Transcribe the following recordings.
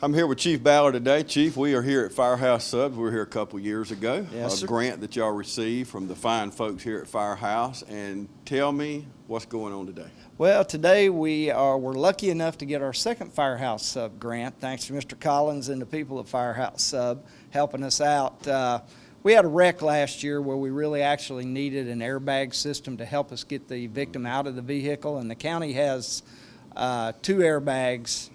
I'm here with Chief Ballard today. Chief, we are here at Firehouse Subs. We were here a couple years ago. Yes, sir. A grant that y'all received from the fine folks here at Firehouse. And tell me what's going on today. Well, today we're lucky enough to get our second Firehouse Sub grant, thanks to Mr. Collins and the people at Firehouse Sub helping us out. We had a wreck last year where we really actually needed an airbag system to help us get the victim out of the vehicle, and the county has 2 airbags,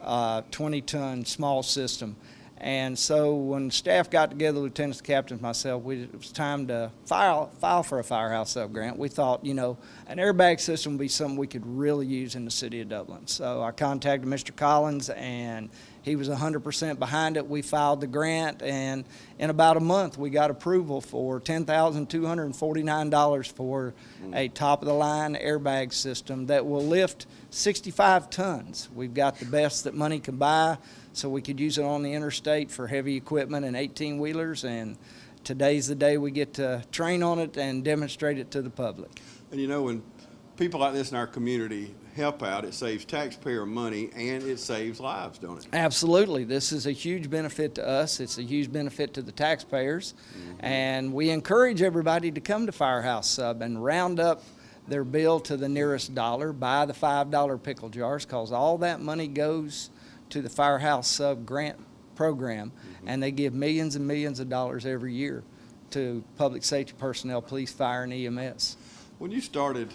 20-ton small system. And so when staff got together, lieutenants, captains, myself, it was time to file for a Firehouse Sub grant. We thought, an airbag system would be something we could really use in the city of Dublin. So I contacted Mr. Collins, and he was 100% behind it. We filed the grant, and in about a month, we got approval for $10,249 for a top-of-the-line airbag system that will lift 65 tons. We've got the best that money can buy, so we could use it on the interstate for heavy equipment and 18-wheelers, and today's the day we get to train on it and demonstrate it to the public. And when people like this in our community help out, it saves taxpayer money and it saves lives, don't it? Absolutely. This is a huge benefit to us. It's a huge benefit to the taxpayers. And we encourage everybody to come to Firehouse Sub and round up their bill to the nearest dollar, buy the $5 pickle jars, because all that money goes to the Firehouse Sub grant program, and they give millions and millions of dollars every year to public safety personnel, police, fire, and EMS. When you started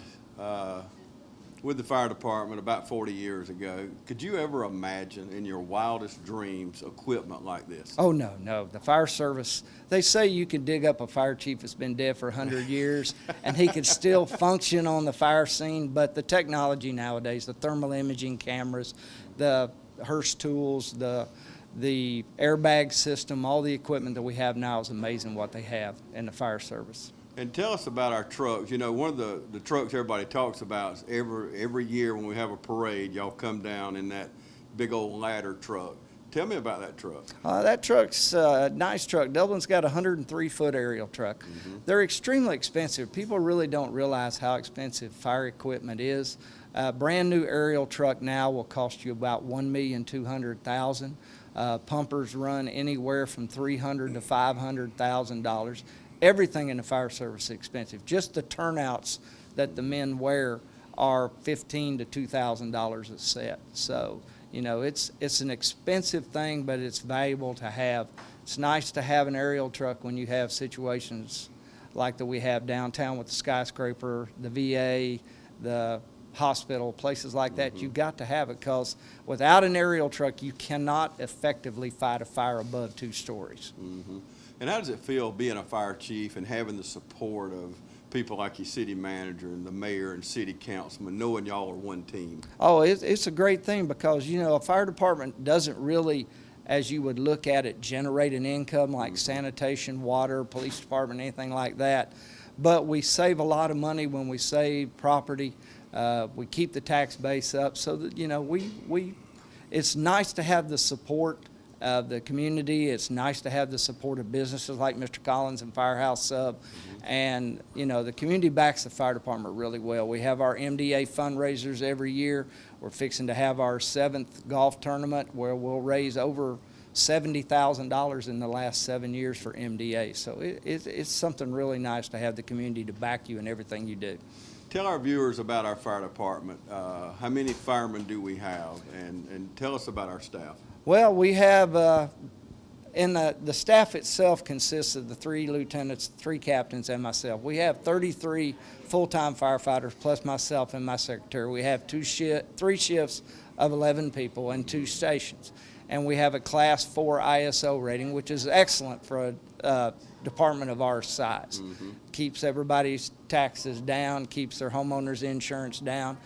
with the fire department about 40 years ago, could you ever imagine in your wildest dreams equipment like this? Oh, no. The fire service, they say you can dig up a fire chief that's been dead for 100 years and he could still function on the fire scene, but the technology nowadays, the thermal imaging cameras, the Hearst tools, the airbag system, all the equipment that we have now is amazing what they have in the fire service. And tell us about our trucks. One of the trucks everybody talks about is every year when we have a parade, y'all come down in that big old ladder truck. Tell me about that truck. That truck's a nice truck. Dublin's got a 103-foot aerial truck. They're extremely expensive. People really don't realize how expensive fire equipment is. A brand new aerial truck now will cost you about $1,200,000. Pumpers run anywhere from $300,000 to $500,000. Everything in the fire service is expensive. Just the turnouts that the men wear are $1,500 to $2,000 a set. So, it's an expensive thing, but it's valuable to have. It's nice to have an aerial truck when you have situations like that we have downtown with the skyscraper, the VA, the hospital, places like that. You've got to have it, because without an aerial truck, you cannot effectively fight a fire above 2 stories. And how does it feel being a fire chief and having the support of people like your city manager and the mayor and city councilman, knowing y'all are one team? Oh, it's a great thing, because, a fire department doesn't really, as you would look at it, generate an income like sanitation, water, police department, anything like that. But we save a lot of money when we save property. We keep the tax base up, so that, it's nice to have the support of the community. It's nice to have the support of businesses like Mr. Collins and Firehouse Sub. And, the community backs the fire department really well. We have our MDA fundraisers every year. We're fixing to have our 7th golf tournament where we'll raise over $70,000 in the last 7 years for MDA. So it's something really nice to have the community to back you in everything you do. Tell our viewers about our fire department. How many firemen do we have? And tell us about our staff. Well, we have, and the staff itself consists of the 3 lieutenants, 3 captains, and myself. We have 33 full-time firefighters, plus myself and my secretary. We have 3 shifts of 11 people and 2 stations. And we have a Class 4 ISO rating, which is excellent for a department of our size. Keeps everybody's taxes down, keeps their homeowners' insurance down.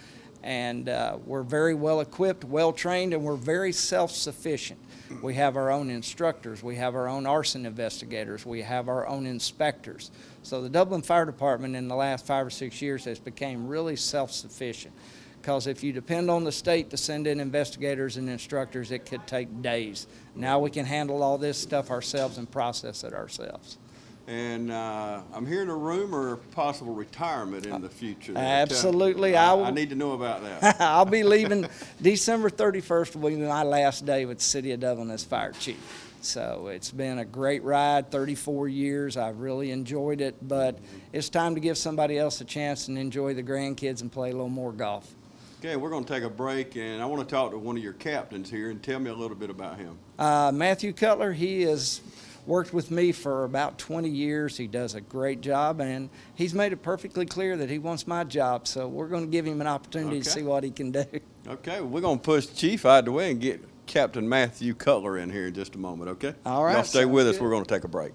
And we're very well equipped, well trained, and we're very self-sufficient. We have our own instructors, we have our own arson investigators, we have our own inspectors. So the Dublin Fire Department in the last 5 or 6 years has become really self-sufficient. Because if you depend on the state to send in investigators and instructors, it could take days. Now we can handle all this stuff ourselves and process it ourselves. And I'm hearing a rumor of possible retirement in the future. Absolutely. I need to know about that. I'll be leaving December 31st will be my last day with the City of Dublin as fire chief. So it's been a great ride, 34 years. I've really enjoyed it, but it's time to give somebody else a chance and enjoy the grandkids and play a little more golf. Okay, we're going to take a break, and I want to talk to one of your captains here and tell me a little bit about him. Matthew Cutler, he has worked with me for about 20 years. He does a great job, and he's made it perfectly clear that he wants my job, so we're going to give him an opportunity to see what he can do. Okay, well, we're going to push Chief out of the way and get Captain Matthew Cutler in here in just a moment, okay? All right. Y'all stay with us. Good. We're going to take a break.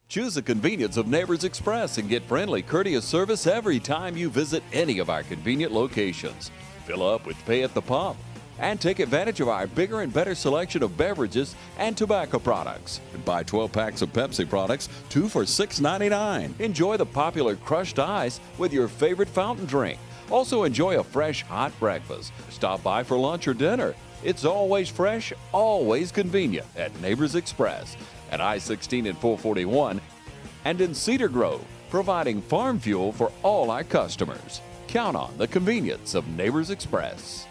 Choose the convenience of Neighbors Express and get friendly, courteous service every time you visit any of our convenient locations. Fill up with pay at the pump and take advantage of our bigger and better selection of beverages and tobacco products. Buy 12 packs of Pepsi products, 2 for $6.99. Enjoy the popular crushed ice with your favorite fountain drink. Also enjoy a fresh, hot breakfast. Stop by for lunch or dinner. It's always fresh, always convenient at Neighbors Express at I-16 and 441 and in Cedar Grove, providing farm fuel for all our customers. Count on the convenience of Neighbors Express.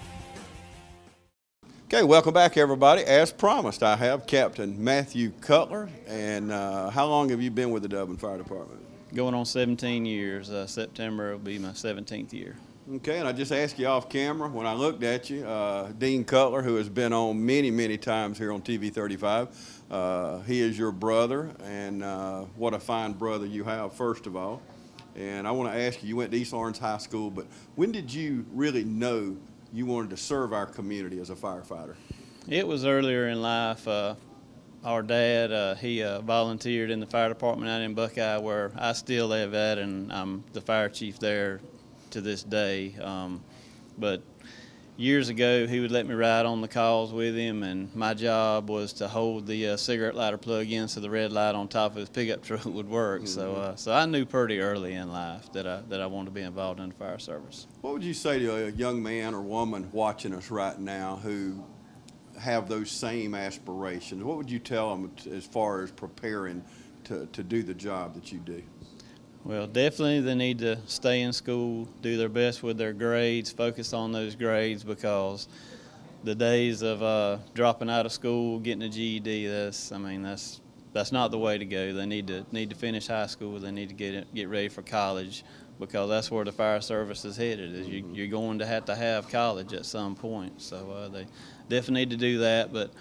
Okay, welcome back, everybody. As promised, I have Captain Matthew Cutler. And how long have you been with the Dublin Fire Department? Going on 17 years. September will be my 17th year. Okay, and I just asked you off camera when I looked at you, Dean Cutler, who has been on many, many times here on TV 35. He is your brother, and what a fine brother you have, first of all. And I want to ask you, you went to East Lawrence High School, but when did you really know you wanted to serve our community as a firefighter? It was earlier in life. Our dad, he volunteered in the fire department out in Buckeye, where I still live at, and I'm the fire chief there to this day. But years ago, he would let me ride on the calls with him, and my job was to hold the cigarette lighter plug in so the red light on top of his pickup truck would work. So I knew pretty early in life that I wanted to be involved in the fire service. What would you say to a young man or woman watching us right now who have those same aspirations? What would you tell them as far as preparing to do the job that you do? Well, definitely they need to stay in school, do their best with their grades, focus on those grades, because the days of dropping out of school, getting a GED, that's not the way to go. They need to finish high school. They need to get ready for college, because that's where the fire service is headed. Is you're going to have college at some point. So they definitely need to do that. But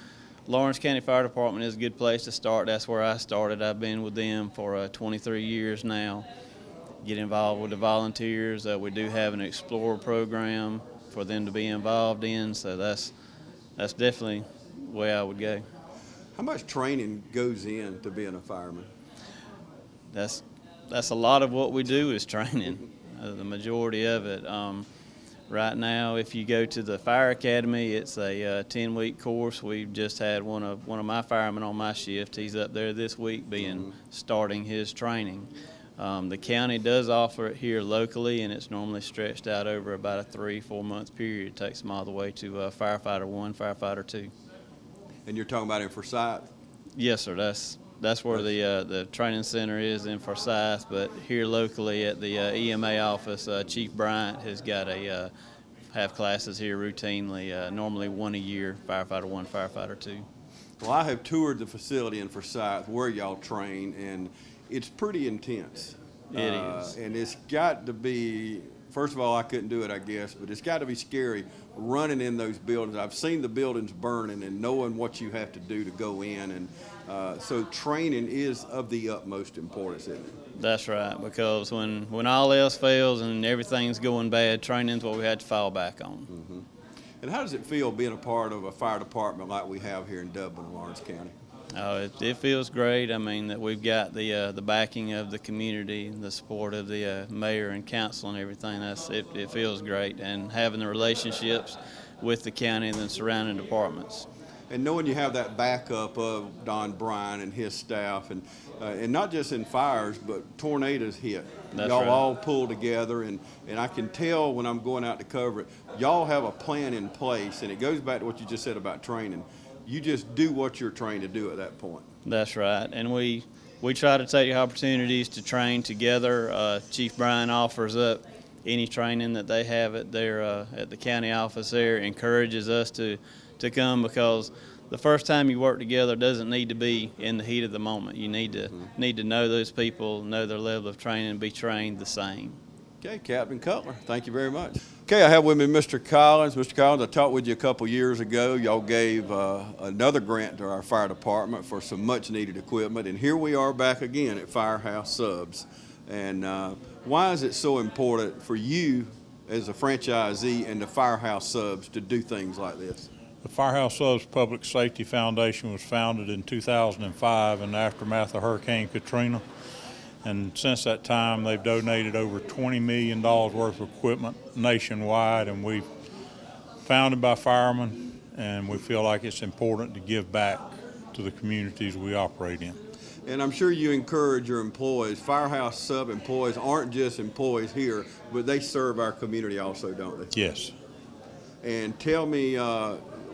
Lawrence County Fire Department is a good place to start. That's where I started. I've been with them for 23 years now. Get involved with the volunteers. We do have an Explorer program for them to be involved in, so that's definitely the way I would go. How much training goes into being a fireman? That's a lot of what we do is training, the majority of it. Right now, if you go to the Fire Academy, it's a 10-week course. We've just had one of my firemen on my shift. He's up there this week starting his training. The county does offer it here locally, and it's normally stretched out over about a 3-4 month period. It takes them all the way to Firefighter 1, Firefighter 2. And you're talking about in Forsyth? Yes, sir. That's where the training center is in Forsyth, but here locally at the EMA office, Chief Bryant has got have classes here routinely, normally one a year, Firefighter 1, Firefighter 2. Well, I have toured the facility in Forsyth where y'all train, and it's pretty intense. It is. And it's got to be, first of all, I couldn't do it, I guess, but it's got to be scary running in those buildings. I've seen the buildings burning and knowing what you have to do to go in, and so training is of the utmost importance, isn't it? That's right, because when all else fails and everything's going bad, training's what we had to fall back on. Mm-hmm. And how does it feel being a part of a fire department like we have here in Dublin and Lawrence County? Oh, it feels great. I mean, that we've got the backing of the community, the support of the mayor and council and everything. It feels great, and having the relationships with the county and the surrounding departments. And knowing you have that backup of Don Bryan and his staff, and not just in fires, but tornadoes hit. That's y'all right. all pull together, and I can tell when I'm going out to cover it, y'all have a plan in place, and it goes back to what you just said about training. You just do what you're trained to do at that point. That's right, and we we try to take opportunities to train together. Chief Brian offers up any training that they have at the county office there, encourages us to come, because the first time you work together doesn't need to be in the heat of the moment. You need to know those people, know their level of training, and be trained the same. Okay, Captain Cutler, thank you very much. Okay, I have with me Mr. Collins. Mr. Collins, I talked with you a couple years ago. Y'all gave another grant to our fire department for some much needed equipment, and here we are back again at Firehouse Subs. And why is it so important for you as a franchisee and the Firehouse Subs to do things like this? The Firehouse Subs Public Safety Foundation was founded in 2005 in the aftermath of Hurricane Katrina. And since that time, they've donated over $20 million worth of equipment nationwide, and we've founded by firemen, and we feel like it's important to give back to the communities we operate in. And I'm sure you encourage your employees. Firehouse Sub employees aren't just employees here, but they serve our community also, don't they? Yes. And tell me,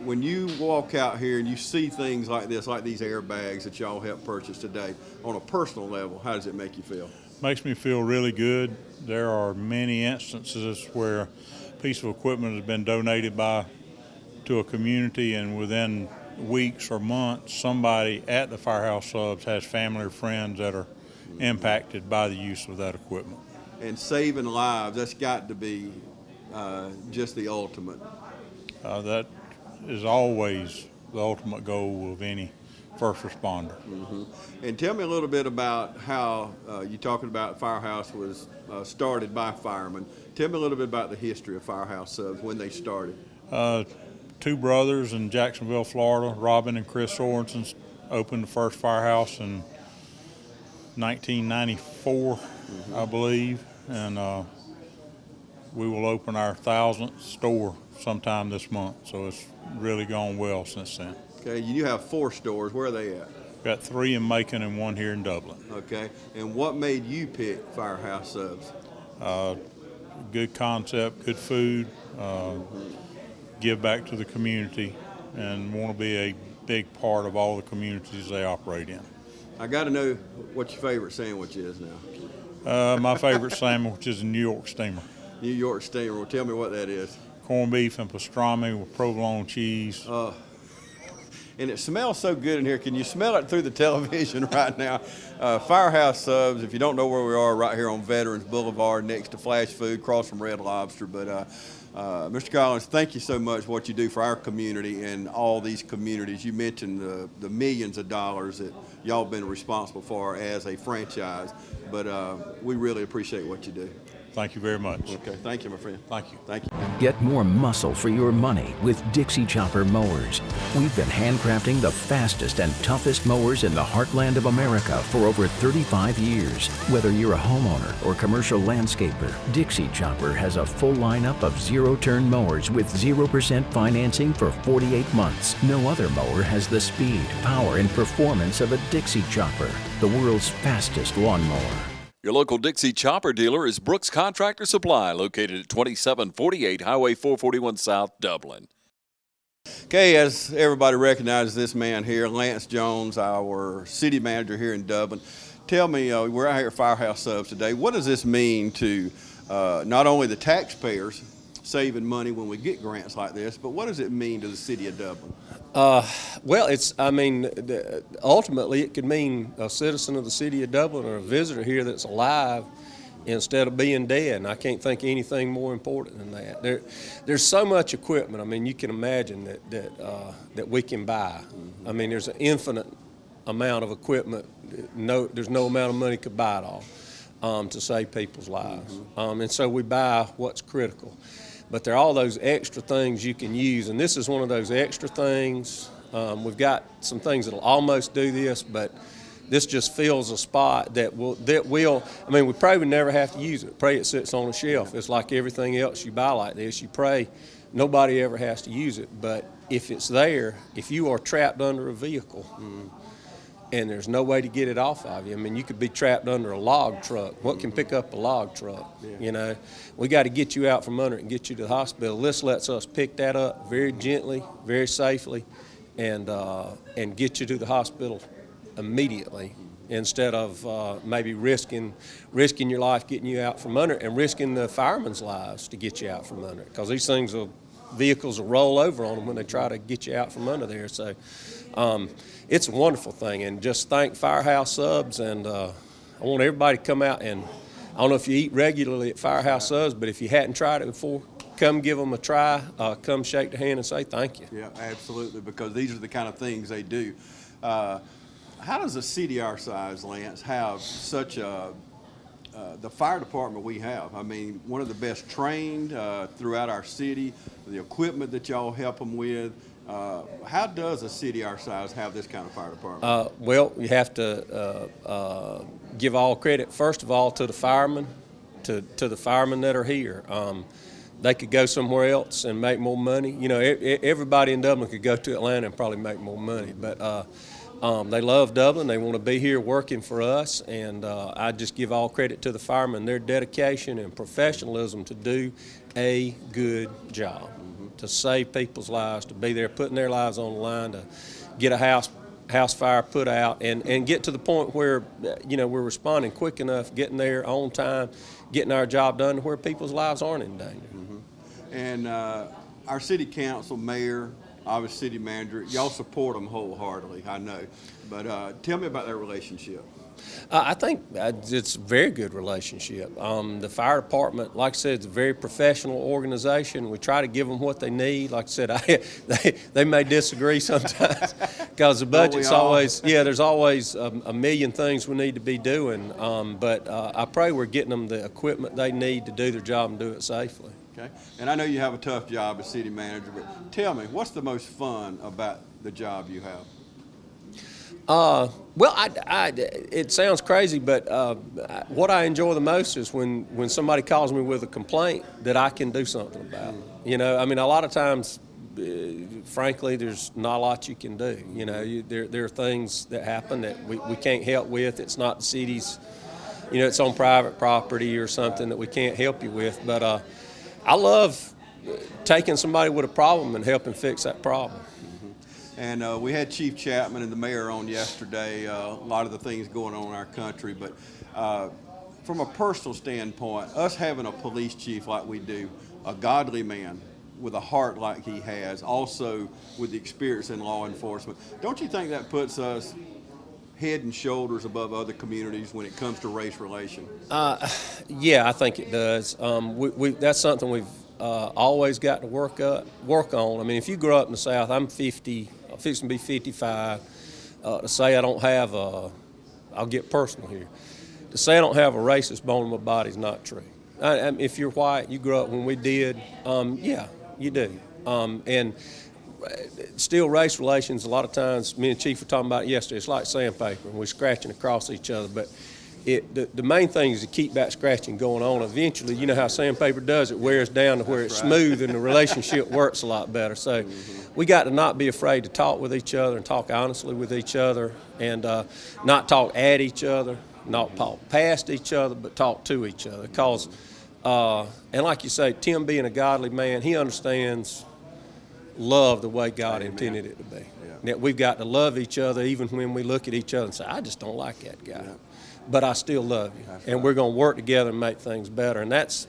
when you walk out here and you see things like this, like these airbags that y'all helped purchase today, on a personal level, how does it make you feel? Makes me feel really good. There are many instances where a piece of equipment has been donated to a community, and within weeks or months, somebody at the Firehouse Subs has family or friends that are impacted by the use of that equipment. And saving lives, that's got to be just the ultimate. That is always the ultimate goal of any first responder. Mm-hmm. And tell me a little bit about how you talking about Firehouse was started by firemen. Tell me a little bit about the history of Firehouse Subs, when they started. Two brothers in Jacksonville, Florida, Robin and Chris Sorensen, opened the first firehouse in 1994, I believe, and we will open our 1,000th store sometime this month, so it's really gone well since then. Okay, you have 4 stores. Where are they at? Got 3 in Macon and 1 here in Dublin. Okay, and what made you pick Firehouse Subs? Good concept, good food, give back to the community, and want to be a big part of all the communities they operate in. I got to know what your favorite sandwich is now. My favorite sandwich is a New York steamer. New York steamer. Well, tell me what that is. Corned beef and pastrami with provolone cheese. And it smells so good in here. Can you smell it through the television right now? Firehouse Subs, if you don't know where we are, right here on Veterans Boulevard next to Flash Food, across from Red Lobster. But Mr. Collins, thank you so much for what you do for our community and all these communities. You mentioned the millions of dollars that y'all been responsible for as a franchise, but we really appreciate what you do. Thank you very much. Okay, thank you, my friend. Thank you. Thank you. Get more muscle for your money with Dixie Chopper mowers. We've been handcrafting the fastest and toughest mowers in the heartland of America for over 35 years. Whether you're a homeowner or commercial landscaper, Dixie Chopper has a full lineup of zero-turn mowers with 0% financing for 48 months. No other mower has the speed, power, and performance of a Dixie Chopper, the world's fastest lawnmower. Your local Dixie Chopper dealer is Brooks Contractor Supply, located at 2748 Highway 441 South, Dublin. Okay, as everybody recognizes this man here, Lance Jones, our city manager here in Dublin. Tell me, we're out here at Firehouse Subs today. What does this mean to not only the taxpayers saving money when we get grants like this, but what does it mean to the city of Dublin? Well, ultimately it could mean a citizen of the city of Dublin or a visitor here that's alive instead of being dead, and I can't think of anything more important than that. There's so much equipment. I mean, you can imagine that we can buy. I mean, there's an infinite amount of equipment. There's no amount of money could buy it all to save people's lives. And so we buy what's critical. But there are all those extra things you can use, and this is one of those extra things. We've got some things that'll almost do this, but this just fills a spot that will, I mean, we pray we never have to use it. Pray it sits on a shelf. It's like everything else you buy like this. You pray nobody ever has to use it, but if it's there, if you are trapped under a vehicle, and there's no way to get it off of you. I mean, you could be trapped under a log truck. What can pick up a log truck? Yeah. You know, we got to get you out from under it and get you to the hospital. This lets us pick that up very gently, very safely, and get you to the hospital immediately. instead of maybe risking your life getting you out from under it, and risking the firemen's lives to get you out from under it, because these vehicles will roll over on them when they try to get you out from under there. So it's a wonderful thing, and just thank Firehouse subs, and I want everybody to come out, and I don't know if you eat regularly at Firehouse subs, but if you hadn't tried it before, come give them a try, come shake their hand and say thank you. Yeah, absolutely, because these are the kind of things they do. How does a city our size, Lance, have such the fire department we have? I mean, one of the best trained throughout our city, the equipment that y'all help them with. How does a city our size have this kind of fire department? Well, you have to give all credit, first of all, to the firemen, to the firemen that are here. They could go somewhere else and make more money. You know, everybody in Dublin could go to Atlanta and probably make more money, but they love Dublin. They want to be here working for us, and I just give all credit to the firemen, their dedication and professionalism to do a good job, to save people's lives, to be there putting their lives on the line, to get a house fire put out, and get to the point where, you know, we're responding quick enough, getting there on time, getting our job done to where people's lives aren't in danger. And our city council, mayor, obviously city manager, y'all support them wholeheartedly, I know. But tell me about that relationship. I think it's a very good relationship. The fire department, like I said, it's a very professional organization. We try to give them what they need. Like I said, they may disagree sometimes because the budget's always, there's always a million things we need to be doing. But I pray we're getting them the equipment they need to do their job and do it safely. Okay. And I know you have a tough job as city manager, but tell me, what's the most fun about the job you have? Well, it sounds crazy, but what I enjoy the most is when somebody calls me with a complaint that I can do something about. You know, I mean, a lot of times, frankly, there's not a lot you can do. You know, there are things that happen that we can't help with. It's not the city's, you know, it's on private property or something that we can't help you with. But I love taking somebody with a problem and helping fix that problem. And we had Chief Chapman and the mayor on yesterday, a lot of the things going on in our country. But from a personal standpoint, us having a police chief like we do, a godly man with a heart like he has, also with the experience in law enforcement, don't you think that puts us head and shoulders above other communities when it comes to race relations? Yeah, I think it does. That's something we've always got to work on. I mean, if you grow up in the South, I'm 50, I'm fixing to be 55. To say I don't have I'll get personal here. To say I don't have a racist bone in my body is not true. If you're white, you grew up when we did, yeah, you do. And still, race relations, a lot of times, me and Chief were talking about it yesterday, it's like sandpaper, and we're scratching across each other. But the main thing is to keep that scratching going on. Eventually, you know how sandpaper does, it wears down to where it's smooth and the relationship works a lot better. So we got to not be afraid to talk with each other and talk honestly with each other, and not talk at each other, not talk past each other, but talk to each other. Because, and like you say, Tim being a godly man, he understands love the way God intended it to be. That we've got to love each other even when we look at each other and say, I just don't like that guy. But I still love you. And we're going to work together and make things better. And that's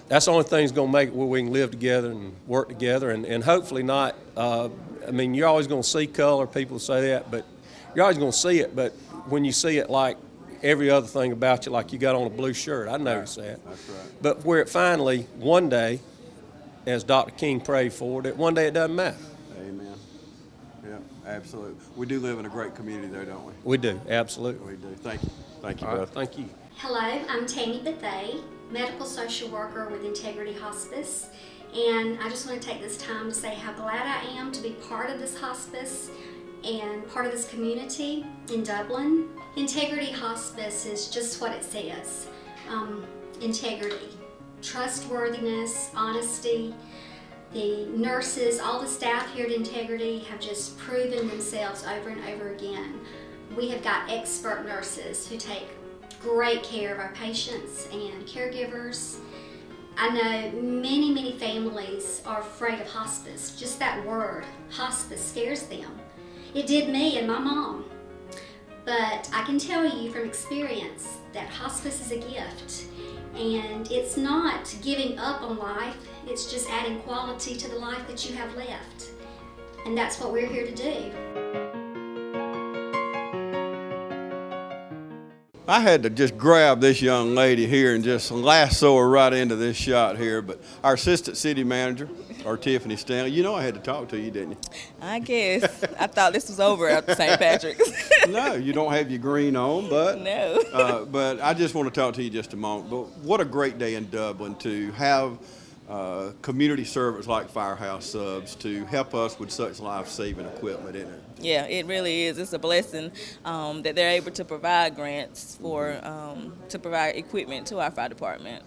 the only thing that's going to make it where we can live together and work together, and hopefully not, I mean, you're always going to see color, people say that, but you're always going to see it. But when you see it like every other thing about you, like you got on a blue shirt, I noticed that. That's right. But where it finally, one day, as Dr. King prayed for, that one day it doesn't matter. Amen. Yeah, absolutely. We do live in a great community there, don't we? We do, absolutely. We do. Thank you. Thank you, All right, brother. thank you. Hello, I'm TAMMY BETHEA, medical social worker with Integrity Hospice, and I just want to take this time to say how glad I am to be part of this hospice and part of this community in Dublin. Integrity Hospice is just what it says, integrity, trustworthiness, honesty. The nurses, all the staff here at Integrity have just proven themselves over and over again. We have got expert nurses who take great care of our patients and caregivers. I know many families are afraid of hospice. Just that word, hospice, scares them. It did me and my mom. But I can tell you from experience that hospice is a gift, and it's not giving up on life, it's just adding quality to the life that you have left. And that's what we're here to do. I had to just grab this young lady here and just lasso her right into this shot here, but our assistant city manager, Artiffany Stanley, you know I had to talk to you, didn't you? I guess. I thought this was over after St. Patrick's. No, you don't have your green on, but No. but I just want to talk to you just a moment. But what a great day in Dublin to have community service like Firehouse subs to help us with such life-saving equipment, isn't it? Yeah, it really is. It's a blessing that they're able to provide grants for to provide equipment to our fire department.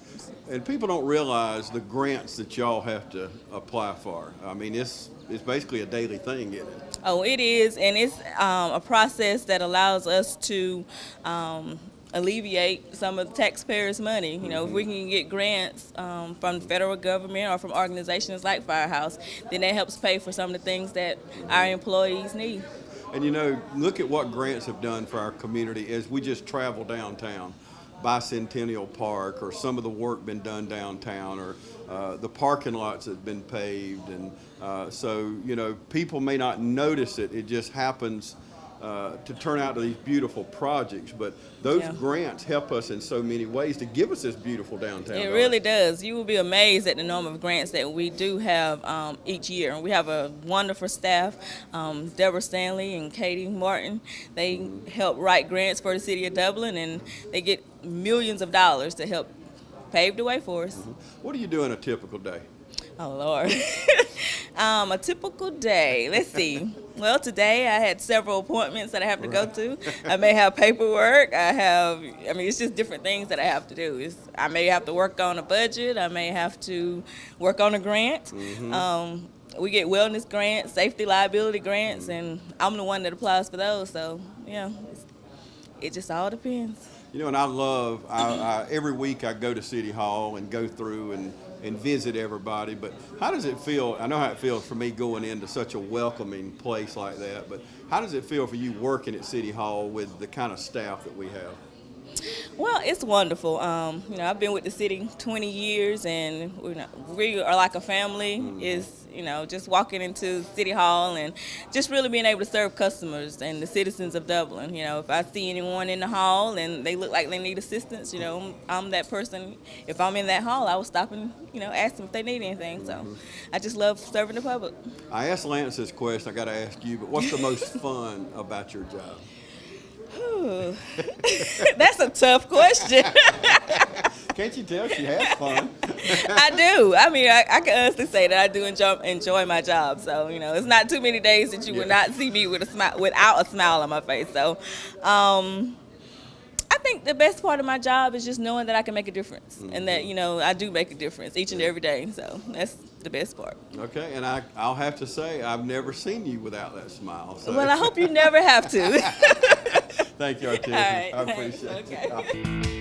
And people don't realize the grants that y'all have to apply for. I mean, it's basically a daily thing, isn't it? Oh, it is, and it's a process that allows us to alleviate some of the taxpayers' money. You know, if we can get grants from the federal government or from organizations like Firehouse, then that helps pay for some of the things that our employees need. And you know, look at what grants have done for our community as we just travel downtown. Bicentennial Park, or some of the work been done downtown, or the parking lots that have been paved, and so you know, people may not notice it. It just happens to turn out to these beautiful projects, but those grants help us in so many ways to give us this beautiful downtown. It really does. You will be amazed at the number of grants that we do have each year. We have a wonderful staff, Deborah Stanley and Katie Martin. They help write grants for the city of Dublin, and they get millions of dollars to help pave the way for us. What do you do in a typical day? Oh, Lord. A typical day. Let's see. Well, today I had several appointments that I have to go to. I may have paperwork. It's just different things that I have to do. I may have to work on a budget. I may have to work on a grant. We get wellness grants, safety liability grants, and I'm the one that applies for those. So, yeah, it just all depends. You know, and I love, every week I go to City Hall and go through and visit everybody, but how does it feel? I know how it feels for me going into such a welcoming place like that, but how does it feel for you working at City Hall with the kind of staff that we have? Well, it's wonderful. You know, I've been with the city 20 years, and we are like a family. Just walking into City Hall and just really being able to serve customers and the citizens of Dublin. You know, if I see anyone in the hall and they look like they need assistance, you know, I'm that person. If I'm in that hall, I will stop and, ask them if they need anything. So I just love serving the public. I asked Lance this question. I got to ask you, but what's the most fun about your job? Ooh. That's a tough question. Can't you tell she has fun? I do. I mean, I can honestly say that I do enjoy my job. So, it's not too many days that you would not see me with a smile, without a smile on my face. So, I think the best part of my job is just knowing that I can make a difference, and that, I do make a difference each and every day. So that's the best part. Okay, and I'll have to say, I've never seen you without that smile. So. Well, I hope you never have to. Thank you, Artiffany. All right. I appreciate it. Okay.